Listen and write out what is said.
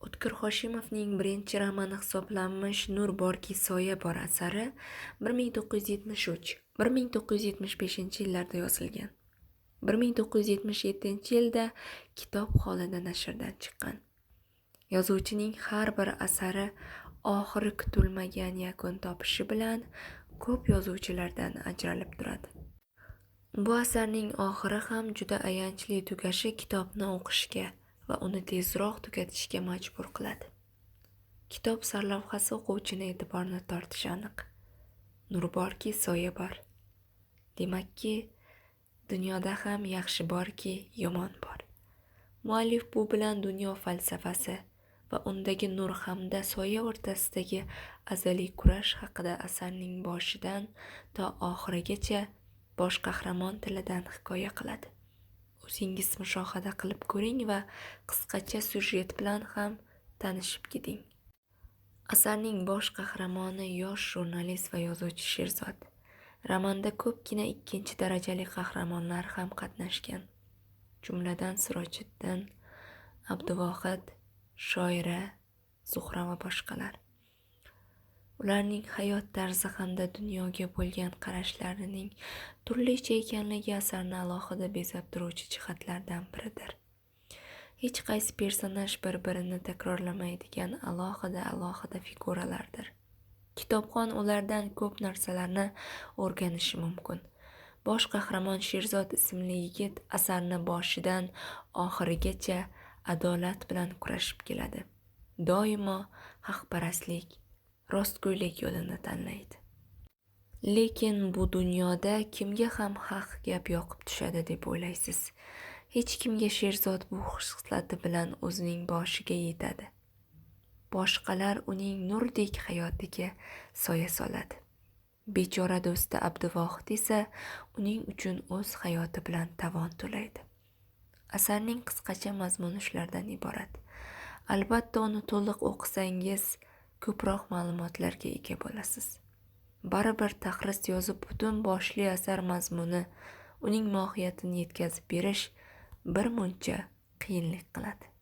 O'tkir Hoshimovning birinchi romani hisoblanmish Nur borki soya bor asari 1973-1975 yillarda yozilgan. 1977 yilda kitob holida nashrdan chiqqan. Yozuvchining har bir asari oxiri kutilmagan yakun topishi bilan ko'p yozuvchilardan ajralib turadi. Bu asarning oxiri ham juda ayanchli tugashi kitobni o'qishga va uni tezroq tugatishga majbur qiladi. Kitob sarlavhasi o'quvchini e'tiborini tortishi aniq. Nur borki soya bor. Demakki, dunyoda ham yaxshi borki yomon bor. Muallif bu bilan dunyo falsafasi va undagi nur hamda soya o'rtasidagi azaliy kurash haqida asarning boshidan to oxirigacha bosh qahramon tilidan hikoya qiladi. O'zingiz mushohada qilib ko'ring va qisqacha syujet bilan ham tanishib keting. Asarning bosh qahramoni yosh jurnalist va yozuvchi Sherzod. Romanda ko'pgina ikkinchi darajali qahramonlar ham qatnashgan. Jumladan Sirojiddin, Abduvohid, Shoira, Zuhra va boshqalar. Ularning hayot tarzi hamda dunyoga bo'lgan qarashlarining turlicha ekanligi asarni alohida bezab turuvchi jihatlardan biridir. Hech qaysi personaj bir-birini takrorlamaydigan alohida figuralardir. Kitobxon ulardan ko'p narsalarni o'rganishi mumkin. Bosh qahramon Sherzod ismli yigit asarni boshidan oxirigacha adolat bilan kurashib keladi. Doimo haqparastlik, rostgo'ylik yo'lini tanlaydi. Lekin bu dunyoda kimga ham haq gap yoqib tushadi deb o'ylaysiz? Hech kimga Sherzod bu xislati bilan o'zining boshiga yetadi. Boshqalar uning nurdek hayotiga soya soladi. Bechora do'sti Abduvohid esa uning uchun o'z hayoti bilan tovon to'laydi. Asarning qisqacha mazmuni shulardan iborat. Albatta uni to'liq o'qisangiz ko'proq ma'lumotlarga ega bo'lasiz. Baribir tahris yozib butun boshli asar mazmuni, uning mohiyatini yetkazib berish bir muncha qiyinlik qiladi.